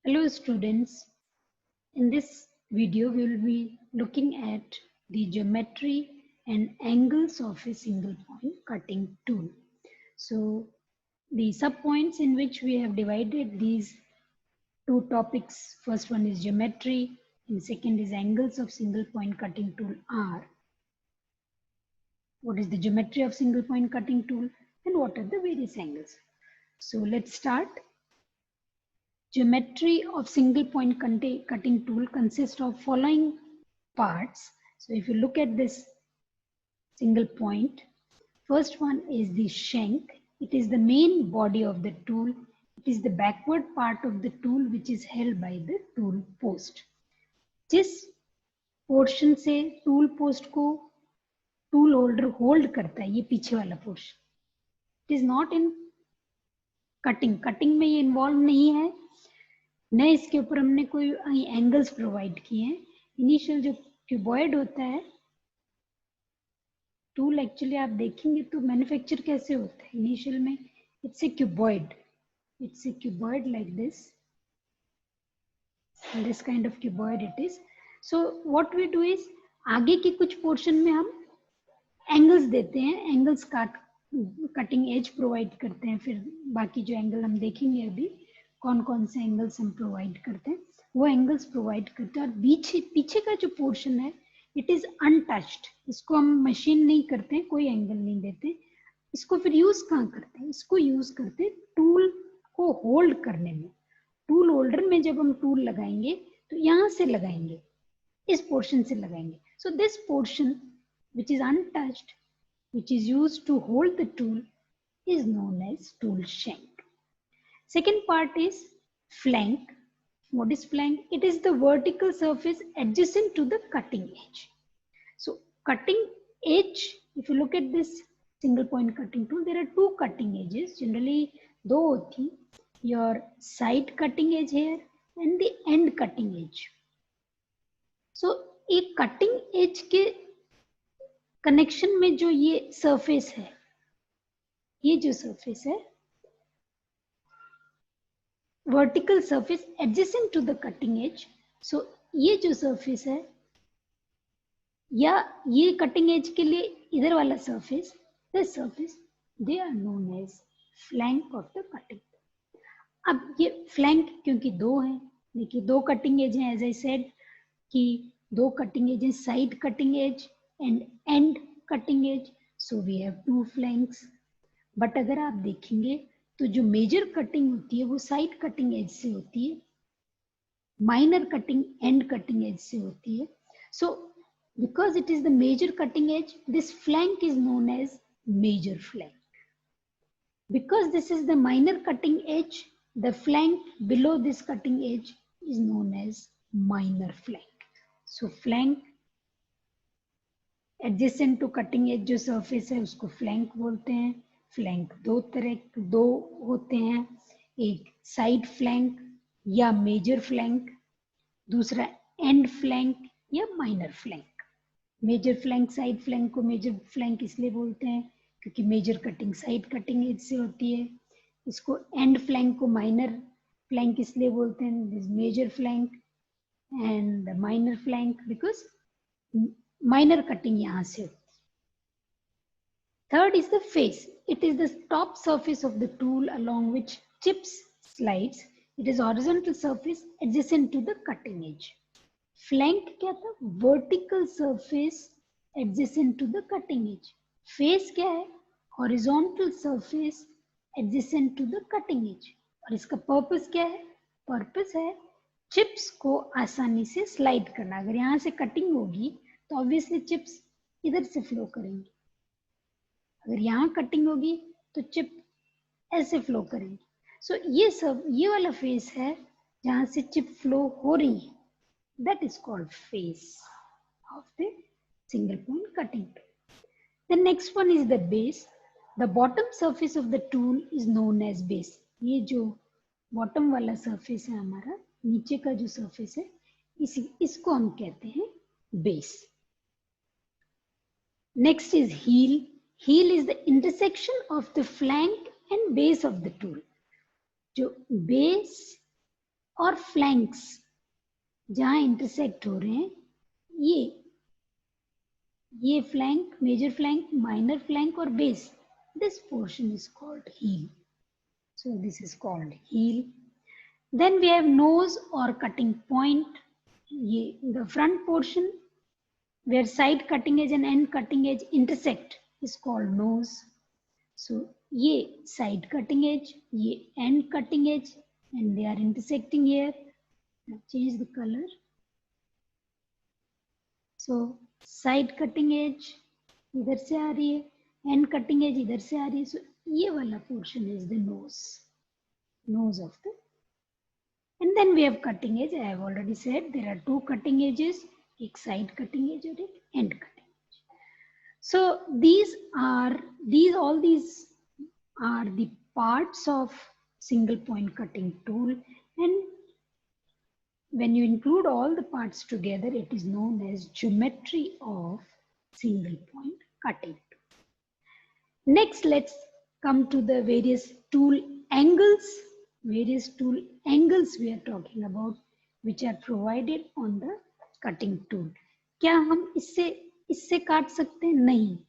Hello students, in this video we will be looking at the geometry and angles of a single point cutting tool. So the subpoints in which we have divided these two topics, first one is geometry and second is angles of single point cutting tool are what is the geometry of single point cutting tool and what are the various angles. So let's start. Geometry of single point cutting tool consists of following parts. So if you look at this single point, first one is the shank. It is the main body of the tool. It is the backward part of the tool which is held by the tool post. जिस portion से tool post को tool holder hold करता है, ये पीछे वाला portion, it is not in cutting में ये इन्वॉल्व नहीं है, न इसके ऊपर हमने कोई एंगल्स प्रोवाइड किए हैं. इनिशियल जो क्यूबॉइड होता है टूल, एक्चुअली आप देखेंगे तो मैन्युफैक्चर कैसे होता है. इनिशियल में it's a cuboid like this kind of cuboid it is. So what we do is, आगे के कुछ पोर्शन में हम एंगल्स देते हैं, एंगल्स कटिंग एज प्रोवाइड करते हैं. फिर बाकी जो एंगल हम देखेंगे अभी, कौन कौन से एंगल्स हम प्रोवाइड करते हैं, वो एंगल्स प्रोवाइड करते हैं. और पीछे का जो पोर्शन है इट इज अनटच्ड. इसको हम मशीन नहीं करते हैं, कोई एंगल नहीं देते. इसको फिर यूज कहाँ करते हैं, इसको यूज करते हैं टूल को होल्ड करने में. टूल होल्डर में जब हम टूल लगाएंगे तो यहाँ से लगाएंगे, इस पोर्शन से लगाएंगे. So this portion which is untouched, which is used to hold the tool, is known as tool shank. Second part is flank. What is flank? It is the vertical surface adjacent to the cutting edge. So cutting edge, if you look at this single point cutting tool, there are two cutting edges. Generally दो होती, your side cutting edge here and the end cutting edge. So एक cutting edge के connection में जो ये surface है, ये जो सरफेस है vertical surface adjacent to the cutting edge. So ये जो सरफेस है या ये कटिंग एज के लिए इधर वाला surface, this surface, they are known as flank of the cutting. अब ये फ्लैंक क्योंकि दो है, देखिए दो कटिंग एज है, एज आई सेड कि दो कटिंग एज है, side cutting edge and end cutting edge, so we have two flanks. But अगर आप देखेंगे तो जो मेजर कटिंग होती है वो साइड कटिंग एज से होती है, minor cutting end cutting edge से होती है. So because it is the major cutting edge, this flank is known as major flank. Because this is the minor cutting edge, the flank below this cutting edge is known as minor flank. So flank adjacent to cutting edge जो surface है उसको flank बोलते हैं. Flank दो होते हैं, एक side flank या मेजर फ्लैंक, दूसरा एंड फ्लैंक या minor flank. Major flank side flank को मेजर फ्लैंक इसलिए बोलते हैं क्योंकि major cutting side cutting edge से होती है. इसको एंड फ्लैंक को माइनर फ्लैंक इसलिए बोलते हैं, this major flank and minor flank because minor cutting यहां से. Third is the face. It is the top surface of the tool along which chips slides. It is horizontal surface adjacent to the cutting edge. Flank क्या था? Vertical surface adjacent to the cutting edge. Face क्या है? Horizontal surface adjacent to the cutting edge. और इसका purpose क्या है? Purpose है chips को आसानी से स्लाइड करना. अगर यहाँ से कटिंग होगी तो ऑब्वियसली चिप्स इधर से फ्लो करेंगी, अगर यहाँ कटिंग होगी तो चिप ऐसे फ्लो करेंगी. सो ये वाला फेस है जहां से चिप फ्लो हो रही है, that is called face of the single point cutting tool. The next one is the base. The bottom surface of the tool is known as base. ये जो बॉटम वाला सरफेस है हमारा, नीचे का जो सरफेस है, इसको हम कहते हैं base. Next is heel. Heel is the intersection of the flank and base of the tool. जो base और फ्लैंक्स जहां इंटरसेक्ट हो रहे हैं, ये flank, major flank, minor flank और base, this portion is called heel. So this is called heel. Then we have nose or cutting point. The front portion where side cutting edge and end cutting edge intersect is called nose. So ये side cutting edge, ये end cutting edge, and they are intersecting here. Now change the color. So side cutting edge इधर से आ रही है, end cutting edge इधर से आ रही है. So ये वाला portion is the nose of the. And then we have cutting edge. I have already said there are two cutting edges, एक side cutting edge और एक end cutting edge. So all these are the parts of single point cutting tool, and when you include all the parts together, it is known as geometry of single point cutting tool. Next, let's come to the various tool angles. Various tool angles we are talking about, which are provided on the cutting tool. क्या हम इससे काट सकते हैं?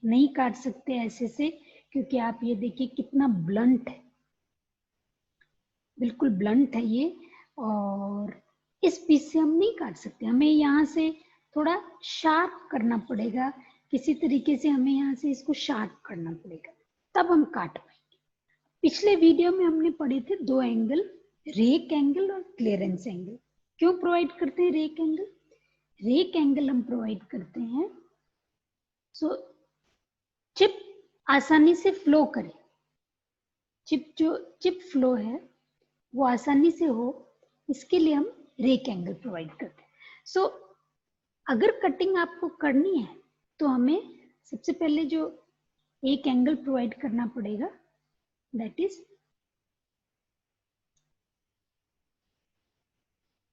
नहीं काट सकते ऐसे से, क्योंकि आप ये देखिए कितना ब्लंट है, बिल्कुल ब्लंट है ये, और इस पीस से हम नहीं काट सकते. हमें यहाँ से थोड़ा शार्प करना पड़ेगा, किसी तरीके से हमें यहाँ से इसको शार्प करना पड़ेगा, तब हम काट पाएंगे. पिछले वीडियो में हमने पढ़े थे दो एंगल, रेक एंगल और क्लियरेंस एंगल. क्यों प्रोवाइड करते हैं रेक एंगल? रेक एंगल हम प्रोवाइड करते हैं सो चिप आसानी से फ्लो करे, चिप फ्लो है वो आसानी से हो, इसके लिए हम रेक एंगल प्रोवाइड करते हैं. सो अगर कटिंग आपको करनी है तो हमें सबसे पहले जो एक एंगल प्रोवाइड करना पड़ेगा, दैट इज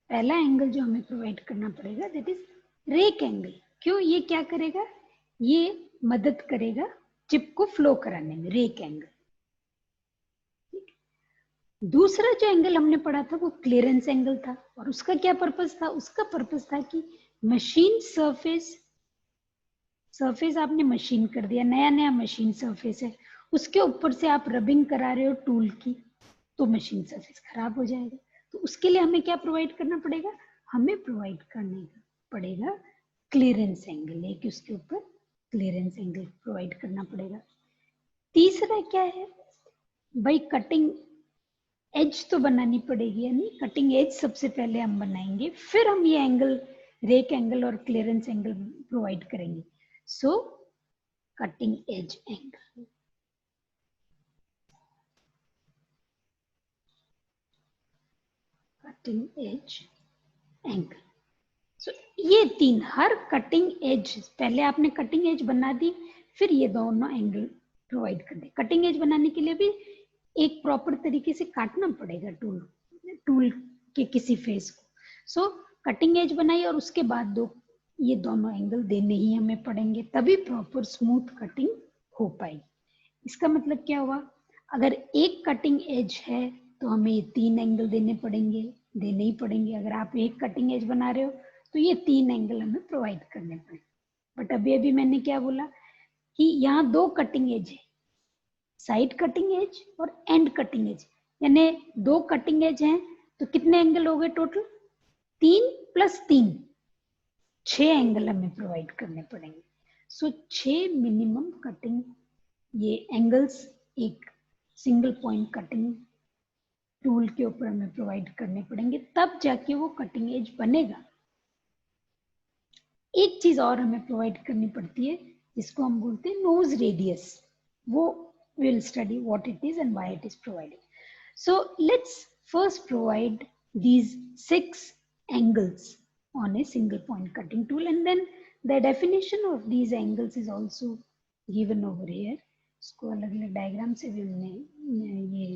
पहला एंगल जो हमें प्रोवाइड करना पड़ेगा, दैट इज रेक एंगल. क्यों? ये क्या करेगा? ये मदद करेगा चिप को फ्लो कराने में, रेक एंगल. दूसरा जो एंगल हमने पढ़ा था वो क्लियरेंस एंगल था, और उसका क्या पर्पस था? उसका पर्पस था कि मशीन सरफेस आपने मशीन कर दिया, नया मशीन सरफेस है, उसके ऊपर से आप रबिंग करा रहे हो टूल की, तो मशीन सरफेस खराब हो जाएगा. तो उसके लिए हमें क्या प्रोवाइड करना पड़ेगा? हमें प्रोवाइड करने पड़ेगा क्लियरेंस एंगल, एक उसके ऊपर क्लियरेंस एंगल प्रोवाइड करना पड़ेगा. तीसरा क्या है भाई? कटिंग एज तो बनानी पड़ेगी, यानी कटिंग एज सबसे पहले हम बनाएंगे, फिर हम ये एंगल, रेक एंगल और क्लियरेंस एंगल प्रोवाइड करेंगे. So cutting edge angle, cutting edge angle. So ये तीन, हर कटिंग एज, पहले आपने कटिंग एज बना दी, फिर ये दोनों एंगल प्रोवाइड कर दे. कटिंग एज बनाने के लिए भी एक प्रॉपर तरीके से काटना पड़ेगा टूल के किसी फेस को. सो कटिंग एज बनाई और उसके बाद ये दोनों एंगल देने ही हमें पड़ेंगे, तभी प्रॉपर स्मूथ कटिंग हो पाएगी. इसका मतलब क्या हुआ? अगर एक कटिंग एज है तो हमें ये तीन एंगल देने ही पड़ेंगे. अगर आप एक कटिंग एज बना रहे हो तो ये तीन एंगल हमें प्रोवाइड करने पड़ेंगे. बट अभी मैंने क्या बोला कि यहाँ दो कटिंग एज है, साइड कटिंग एज और एंड कटिंग एज, यानी दो कटिंग एज हैं तो कितने एंगल हो गए टोटल? 3 + 3, 6 एंगल हमें प्रोवाइड करने पड़ेंगे. सो 6 मिनिमम कटिंग ये एंगल्स एक सिंगल पॉइंट कटिंग टूल के ऊपर हमें प्रोवाइड करने पड़ेंगे, तब जाके वो कटिंग एज बनेगा. एक चीज और हमें प्रोवाइड करनी पड़ती है जिसको हम बोलते हैं नोज रेडियस. वो we'll study what it is and why it is provided. So let's first provide these 6 angles on a single point cutting tool, and then the definition of these angles is also given over here. इसको अलग-अलग diagram से भी हमने ये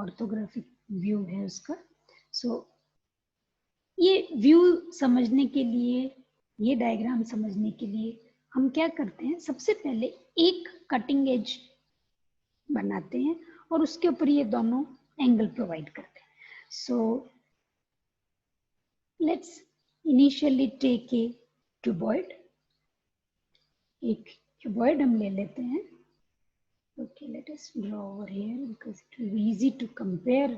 orthographic view है उसका. सो ये view समझने के लिए, ये डायग्राम समझने के लिए हम क्या करते हैं? सबसे पहले एक कटिंग एज बनाते हैं और उसके ऊपर ये दोनों एंगल प्रोवाइड करते हैं. सो let's initially take a cuboid. एक cuboid हम ले लेते हैं. Okay, let us draw over here because it will be easy to compare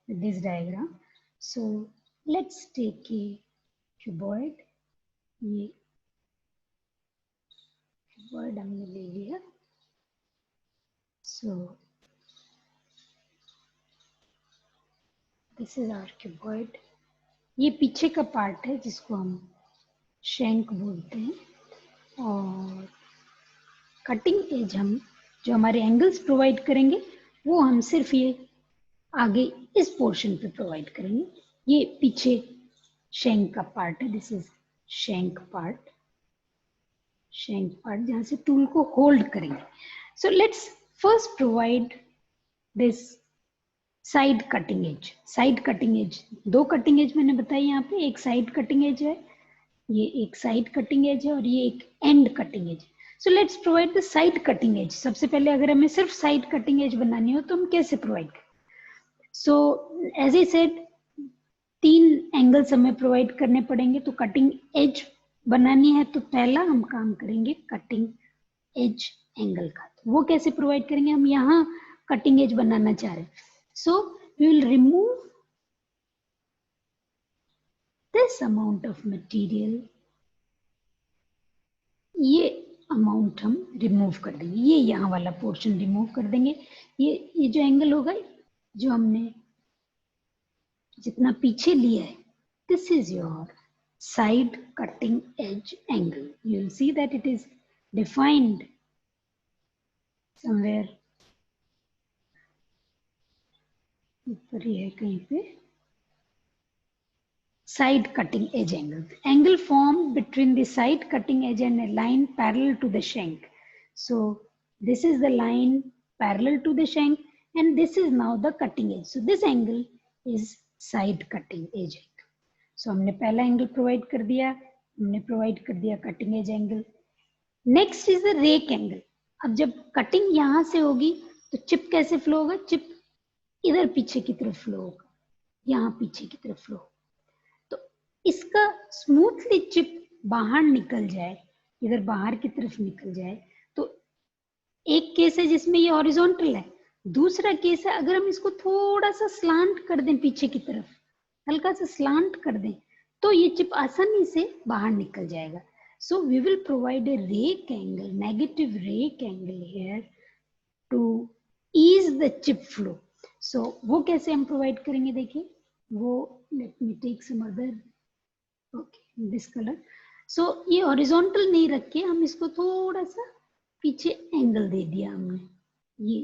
with this diagram. So let's take a cuboid. ये cuboid हमने ले लिया. So this is our cuboid. ये पीछे का पार्ट है जिसको हम शैंक बोलते हैं, और कटिंग एज हम जो हमारे एंगल्स प्रोवाइड करेंगे वो हम सिर्फ ये आगे इस पोर्शन पे प्रोवाइड करेंगे. ये पीछे शैंक का पार्ट है. दिस इज शैंक पार्ट जहां से टूल को होल्ड करेंगे. So let's first provide this side cutting as. Side cutting as, दो कटिंग एज मैंने बताई यहाँ पे. एक साइड कटिंग एज है, ये एक साइड कटिंग एज है, और ये एक and cutting edge. So let's provide the side cutting as. सबसे पहले अगर हमें सिर्फ साइड कटिंग एज बनानी हो तो हम कैसे प्रोवाइड करें? So as I said, 3 angles हमें प्रोवाइड करने पड़ेंगे. तो कटिंग एज बनानी है तो पहला हम काम करेंगे कटिंग एज एंगल का. तो वो कैसे प्रोवाइड करेंगे? हम यहाँ कटिंग एज बनाना चाह रहे हैं. So we will remove this amount of material. ये अमाउंट हम रिमूव कर देंगे. ये यहाँ वाला पोर्शन रिमूव कर देंगे. ये जो एंगल होगा, जो हमने जितना पीछे लिया है, this is your side cutting edge angle. You will see that it is defined somewhere ऊपर ही है कहीं पे. Side cutting edge angle. Angle formed between the side cutting edge and a line parallel to the shank. So this is the line parallel to the shank, and this is now the cutting edge. So this angle is side cutting edge angle. So हमने पहला angle provide कर दिया, हमने provide कर दिया cutting edge angle. Next is the rake angle. अब जब cutting यहाँ से होगी तो चिप कैसे फ्लो होगा? चिप इधर पीछे की तरफ फ्लो होगा, यहाँ पीछे की तरफ फ्लो. तो इसका स्मूथली चिप बाहर निकल जाए, इधर बाहर की तरफ निकल जाए. तो एक केस है जिसमें ये हॉरिजॉन्टल है. दूसरा केस है अगर हम इसको थोड़ा सा स्लांट कर दें, पीछे की तरफ हल्का सा स्लांट कर दें, तो ये चिप आसानी से बाहर निकल जाएगा. So we will provide a rake angle, negative rake angle here to ease the chip flow. So वो कैसे हम प्रोवाइड करेंगे? देखिए वो, let me take some other, okay this colour. So ये हॉरिजॉन्टल नहीं रख के हम इसको थोड़ा सा पीछे एंगल दे दिया हमने. ये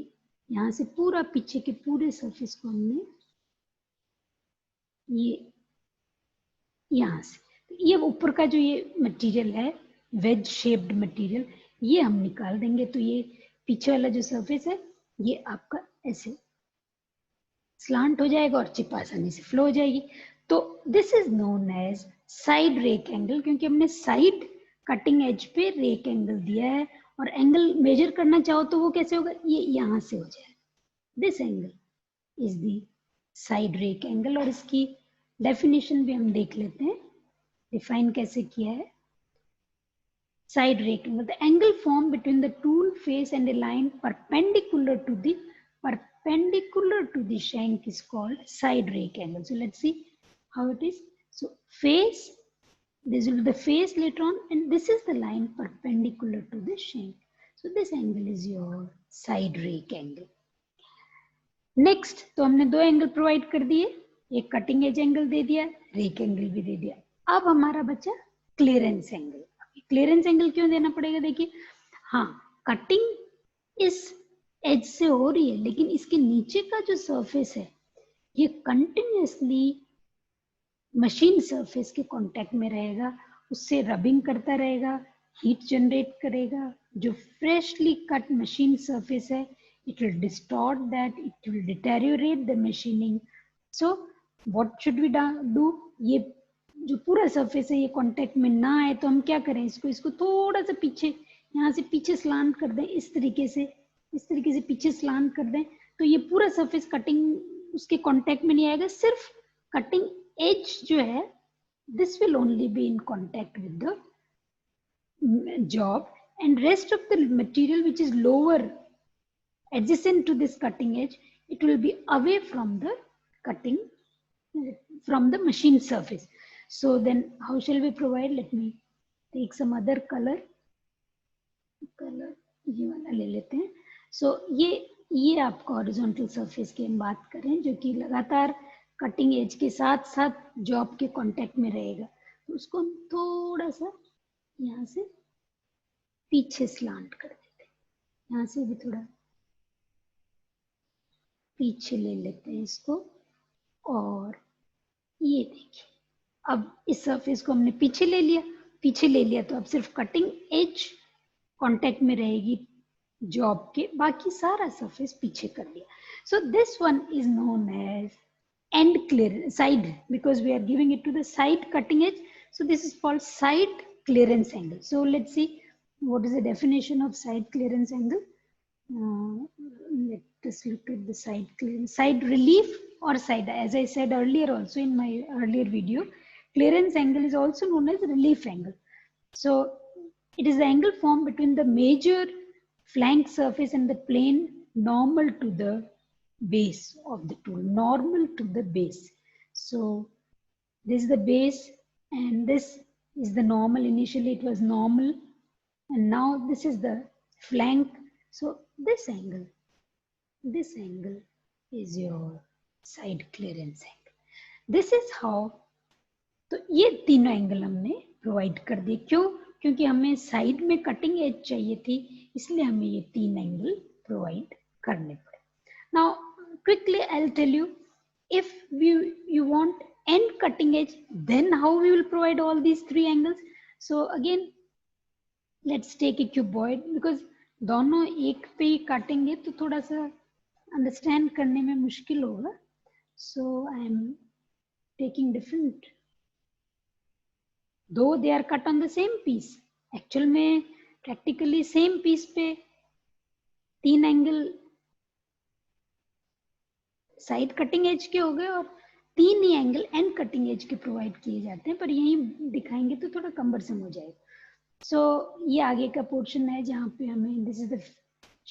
यहाँ से पूरा पीछे के पूरे सरफेस को हमने ये यहाँ से, ये ऊपर का जो ये मटेरियल है, वेज शेप्ड मटेरियल, ये हम निकाल देंगे. तो ये पीछे वाला जो सरफेस है ये आपका ऐसे स्लांट हो जाएगा और चिप आसानी से फ्लो हो जाएगी. तो this is known as side rake angle, क्योंकि हमने साइड कटिंग एज पे रेक एंगल दिया है. और एंगल मेजर करना चाहो तो वो कैसे होगा? ये यहाँ से हो जाएगा. This angle is the side rake angle. और इसकी डेफिनेशन भी हम देख लेते हैं, डिफाइन कैसे किया है. Side rake angle, the angle form between the tool face and a line perpendicular to the shank is called side rake angle. So let's see how it is. So face, this will be the face later on, and this is the line perpendicular to the shank. So this angle is your side rake angle. Next, तो हमने 2 angle provide कर दिए, एक cutting edge angle दे दिया, rake angle भी दे दिया. अब हमारा बचा क्लियरेंस एंगल. क्लियरेंस एंगल क्यों देना पड़ेगा? देखिए, हाँ कटिंग इस एज से हो रही है, लेकिन इसके नीचे का जो सरफेस है ये कंटिन्यूअसली मशीन सरफेस के कांटेक्ट में रहेगा, उससे रबिंग करता रहेगा, हीट जनरेट करेगा. जो फ्रेशली कट मशीन सरफेस है, it will distort that, it will deteriorate the machining. So what should we do? ये जो पूरा सरफेस है ये कांटेक्ट में ना आए तो हम क्या करें? इसको थोड़ा सा पीछे, यहाँ से पीछे स्लांट कर दें, इस तरीके से पीछे स्लांट कर दें. तो ये पूरा सरफेस कटिंग उसके कांटेक्ट में नहीं आएगा, सिर्फ कटिंग एज जो है this will only be in contact with the job, and rest of the material which is lower adjacent to this cutting edge, it will be away from the cutting, from the machine surface. So then how shall we provide? Let me take some other color ये वाला ले लेते हैं. So ये आपका horizontal surface की हम बात करें जो कि लगातार कटिंग एज के साथ साथ जॉब के कांटेक्ट में रहेगा. तो उसको हम थोड़ा सा यहाँ से पीछे स्लांट कर देते हैं. यहाँ से भी थोड़ा पीछे ले लेते हैं इसको. और ये देखिए, अब इस सरफेस को हमने पीछे ले लिया तो अब सिर्फ कटिंग एज कांटेक्ट में रहेगी जॉब के, बाकी सारा सरफेस पीछे कर लिया. So this one is known as end clearance side, because we are giving it to the side cutting edge. So this is called side clearance angle. So let's see what is the definition of side clearance angle. Let us look at the side clearance, side relief or side, as I said earlier also in my earlier video, clearance angle is also known as relief angle. So it is the angle formed between the major flank surface and the plane normal to the base of the tool, normal to the base. So this is the base and this is the normal. Initially it was normal and now this is the flank. So this angle is your side clearance angle. This is how. तो ये तीनों angle हमने provide कर दिए. क्यों? क्योंकि हमें side में कटिंग एज चाहिए थी, इसलिए हमें ये तीन एंगल प्रोवाइड करने पड़े. Now quickly I'll tell you, if you want end cutting edge, then how we will provide all these three angles. So again let's take a cuboid, because दोनों एक पे ही काटेंगे तो थोड़ा सा अंडरस्टैंड करने में मुश्किल होगा. So I am taking different, though they are cut on the same piece, actual में practically same piece पे तीन एंगल साइड कटिंग एज के हो गए और तीन ही एंगल एंड कटिंग एज के प्रोवाइड किए जाते हैं, पर यही दिखाएंगे तो थोड़ा कम्बरसम हो जाएगा. सो ये आगे का पोर्शन है जहाँ पे हमें, this is the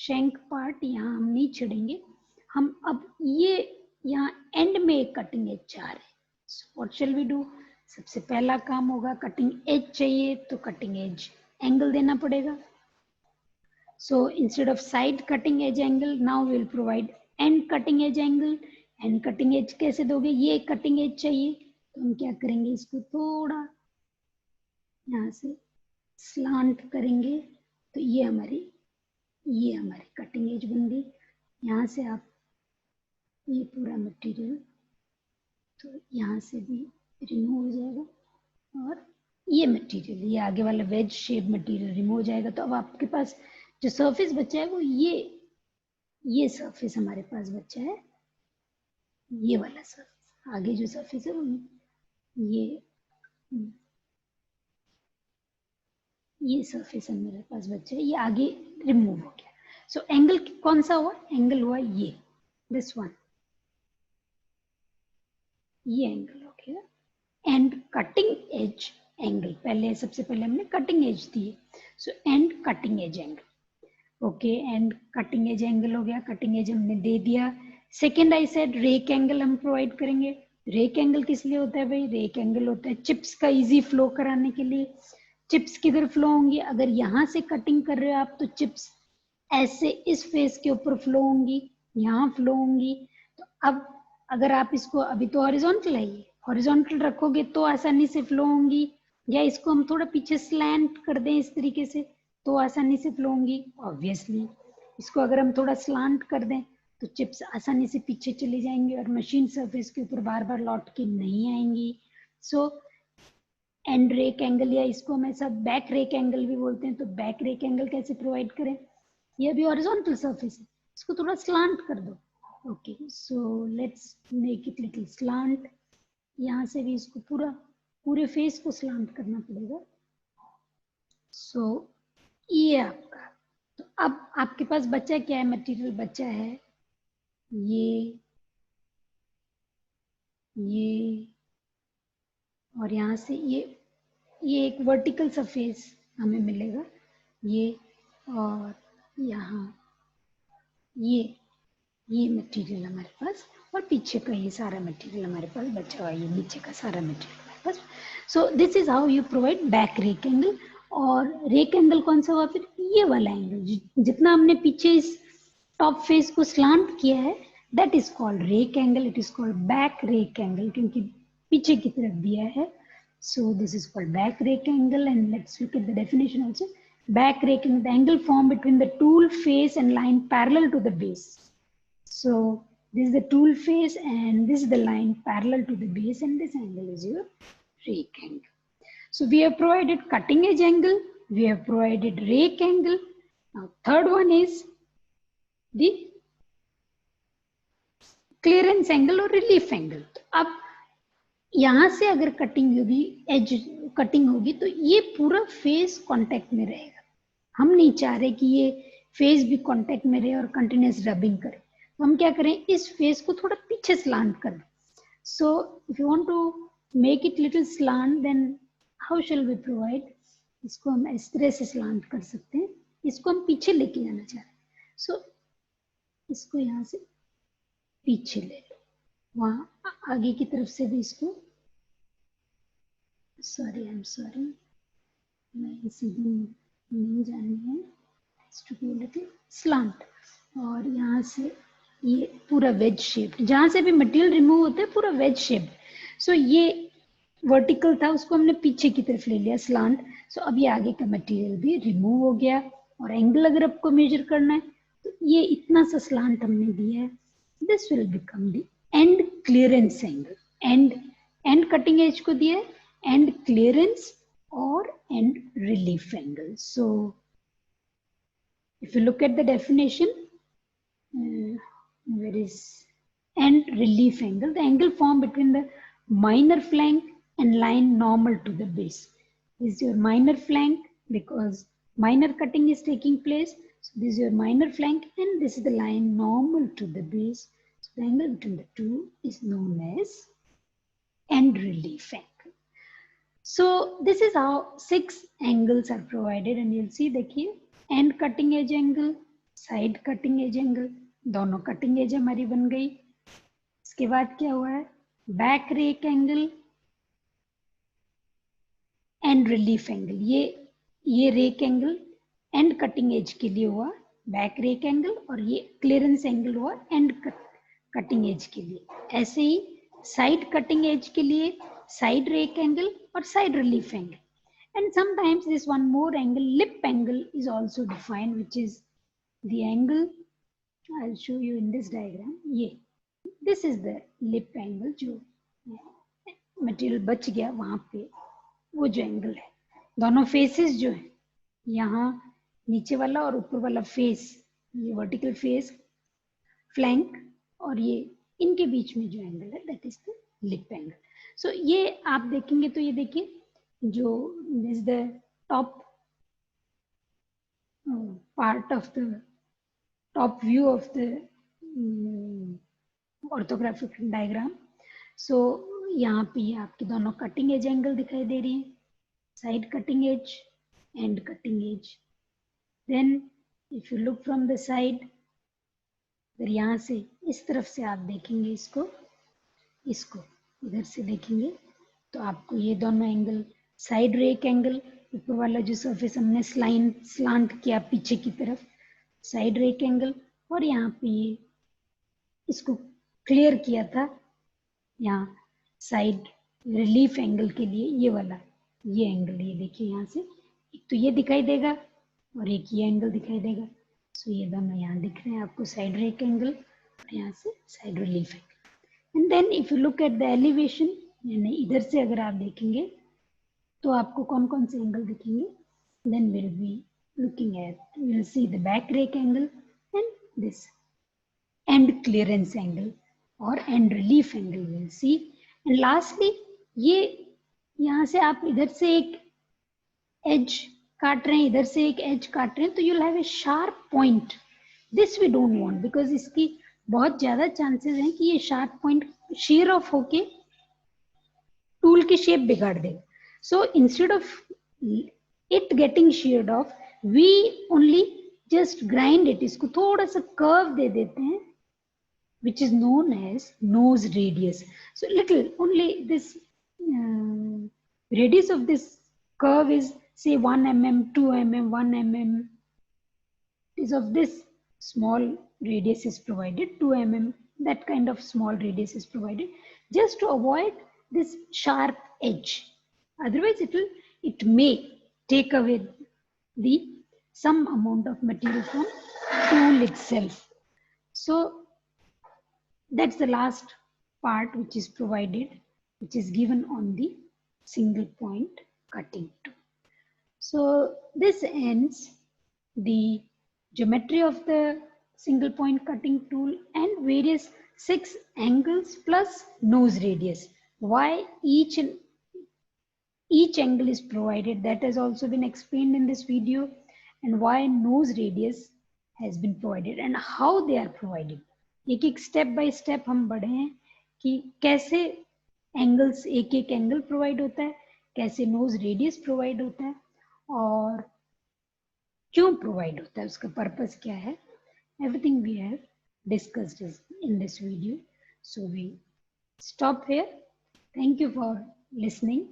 shank part, यहाँ हम नहीं छिड़ेंगे हम. अब ये यहाँ एंड में एक कटिंग एज चाह रहे हैं. So what shall we do? सबसे पहला काम होगा, कटिंग एज चाहिए तो कटिंग एज एंगल देना पड़ेगा. So instead of side cutting edge angle, now we will provide end cutting edge angle. And cutting edge कैसे दोगे? ये कटिंग एज चाहिए तो हम क्या करेंगे, इसको थोड़ा यहाँ से स्लांट करेंगे तो ये हमारी कटिंग एज बन गई. यहाँ से आप ये पूरा मटेरियल तो यहाँ से भी रिमूव हो जाएगा और ये मटेरियल, ये आगे वाला वेज शेप मटेरियल रिमूव हो जाएगा. तो अब आपके पास जो सरफेस बचा है वो ये सरफेस हमारे पास बचा है, ये वाला सरफेस. आगे जो सरफेस है वो ये सरफेस मेरे पास बचा है, ये आगे रिमूव हो गया. सो एंगल कौन सा हुआ? एंगल हुआ ये, दिस वन, ये एंगल हो गया. एंड कटिंग एज एंगल, पहले सबसे पहले हमने कटिंग एज दी. So end cutting edge angle, okay. End cutting edge angle हो गया, कटिंग एज हमने दे दिया. Second I said rake angle हम प्रोवाइड करेंगे. रेक एंगल किस लिए होता है भाई? रेक एंगल होता है चिप्स का इजी फ्लो कराने के लिए. चिप्स किधर फ्लो होंगी? अगर यहाँ से कटिंग कर रहे हो आप तो चिप्स ऐसे इस फेस के ऊपर फ्लो होंगी, यहाँ फ्लो होंगी. तो अब अगर आप इसको, अभी तो हॉरिजॉन्टल है, ये हॉरिजॉन्टल रखोगे तो आसानी से फ्लो होंगी, या इसको हम थोड़ा पीछे स्लैंट कर दें इस तरीके से तो आसानी से फ्लो होंगी. ऑब्वियसली इसको अगर हम थोड़ा स्लांट कर दें तो चिप्स आसानी से पीछे चली जाएंगी और मशीन सरफेस के ऊपर बार बार लौट के नहीं आएंगी. सो एंड रेक एंगल, या इसको हम ऐसा बैक रेक एंगल भी बोलते हैं. तो बैक रेक एंगल कैसे प्रोवाइड करें? ये अभी हॉरिजॉन्टल सरफेस है, इसको थोड़ा स्लांट कर दो. Okay, so let's make it little slant. यहाँ से भी इसको पूरे फेस को स्लांट करना पड़ेगा. सो ये आपका, तो अब आपके पास बचा क्या है? मटेरियल बचा है ये और यहाँ से ये एक वर्टिकल सरफेस हमें मिलेगा ये, और यहाँ ये मटेरियल हमारे पास, और पीछे का ये सारा मटेरियल हमारे पास बचा हुआ, ये नीचे का सारा मटेरियल हमारे पास। So this is how you provide back rake angle. और रेक एंगल कौन सा हुआ, फिर ये वाला एंगल, जितना हमने पीछे इस टॉप फेस को स्लांट किया है, that is called rake angle, it is called back rake angle, क्योंकि पीछे की तरफ दिया है। So this is called back rake angle, and let's look at the definition also. Back rake angle, the angle formed between the tool face and line parallel to the base. So this is the tool face and this is the line parallel to the base, and this angle is your rake angle. So we have provided cutting edge angle, we have provided rake angle. Now third one is the clearance angle or relief angle. अब यहाँ से अगर cutting होगी, as cutting होगी, तो ये पूरा face contact में रहेगा। हम नहीं चाह रहे कि ये फेस भी कांटेक्ट में रहे और कंटिन्यूस रबिंग करे, तो हम क्या करें, इस फेस को थोड़ा पीछे स्लांट कर दें। So if you want to make it little slant, then how shall we provide, इसको हम इस तरह से स्लांट कर सकते हैं, इसको हम पीछे लेके जाना चाह रहे हैं। सो इसको यहाँ से पीछे ले लो, वहां आगे की तरफ से भी इसको, सॉरी आई एम सॉरी, मैं सीधी नहीं जानी है, स्लांट, और यहाँ से ये पूरा वेज शेप, जहां से भी मटेरियल रिमूव होता है पूरा वेज शेप। सो ये वर्टिकल था, उसको हमने पीछे की तरफ ले लिया स्लांट। सो अब ये आगे का मटेरियल भी रिमूव हो गया, और एंगल अगर आपको मेजर करना है तो ये इतना सा स्लांट हमने दिया है, this will become the end clearance angle. And cutting as को दिया है, एंड क्लियरेंस और and relief angle. So if you look at the definition, where is end relief angle, the angle formed between the minor flank and line normal to the base. This is your minor flank because minor cutting is taking place. So this is your minor flank and this is the line normal to the base. So the angle between the two is known as end relief angle. So this is how 6 angles are provided, and you'll see देखिए and cutting edge angle, side cutting edge angle, दोनों cutting edge हमारी बन गई। इसके बाद क्या हुआ है, back rake angle and relief angle. ये rake angle and cutting edge के लिए हुआ बैक रेक एंगल, और ये क्लियरेंस एंगल हुआ एंड कटिंग एज के लिए। ऐसे ही साइड कटिंग एज के लिए साइड रेक एंगल और side relief angle. And sometimes this one more angle, lip angle, is also defined, which is the angle, I'll show you in this diagram. This is the lip angle, जो material बच गया वहां पे, वो जो angle है, दोनों faces जो है, यहाँ नीचे वाला और ऊपर वाला फेस, ये वर्टिकल फेस, फ्लैंक, और ये इनके बीच में जो एंगल है, that is the lip angle. So ये आप देखेंगे तो ये देखिए, जो this the top part of the top view of the orthographic diagram. So यहाँ पे आपकी दोनों कटिंग एज एंगल दिखाई दे रही है, side cutting edge end cutting edge. Then if you look from the side, अगर यहाँ से इस तरफ से आप देखेंगे इसको इधर से देखेंगे तो आपको ये दोनों एंगल, साइड रेक एंगल, ऊपर वाला जो सरफेस हमने स्लांट किया पीछे की तरफ, साइड रेक एंगल, और यहाँ पे ये इसको क्लियर किया था यहाँ साइड रिलीफ एंगल के लिए, ये वाला ये एंगल, ये देखिए यहाँ से एक तो ये दिखाई देगा और एक ये एंगल दिखाई देगा। सो ये दोनों यहाँ दिख रहे हैं आपको, साइड रेक एंगल और यहाँ से side relief angle. And then if you look at the elevation, यानी इधर से अगर आप देखेंगे तो आपको कौन कौन से एंगल दिखेंगे, then will be looking at, will see the back rake angle and this and clearance angle और and relief angle will see. And lastly ये यहाँ से आप इधर से एक एज काट रहे हैं, इधर से एक एज काट रहे हैं, तो you will have a sharp point. This we don't want, because इसकी बहुत ज्यादा चांसेस हैं कि ये शार्प पॉइंट शेयर ऑफ होके टूल की शेप बिगाड़ देगा. So instead of it getting sheared off, we only just grind it. इसको थोड़ा सा कर्व दे देते हैं, which is known as nose radius. So little, only this radius of this curve is say 1 mm, 2 mm, 1 mm. Is of this small radius is provided, 2 mm, that kind of small radius is provided, just to avoid this sharp edge. Otherwise it may take away the some amount of material from tool itself. So that's the last part which is provided, which is given on the single point cutting tool. So this ends the geometry of the single point cutting tool and various 6 angles plus nose radius. Why each angle is provided, that has also been explained in this video, and why nose radius has been provided and how they are provided. एक step by step हम बढ़े हैं कि कैसे angles, एक angle provide होता है, कैसे नोज रेडियस प्रोवाइड होता है और क्यों प्रोवाइड होता है, उसका पर्पस क्या है. Everything we have discussed in this video. So we stop here. Thank you for listening.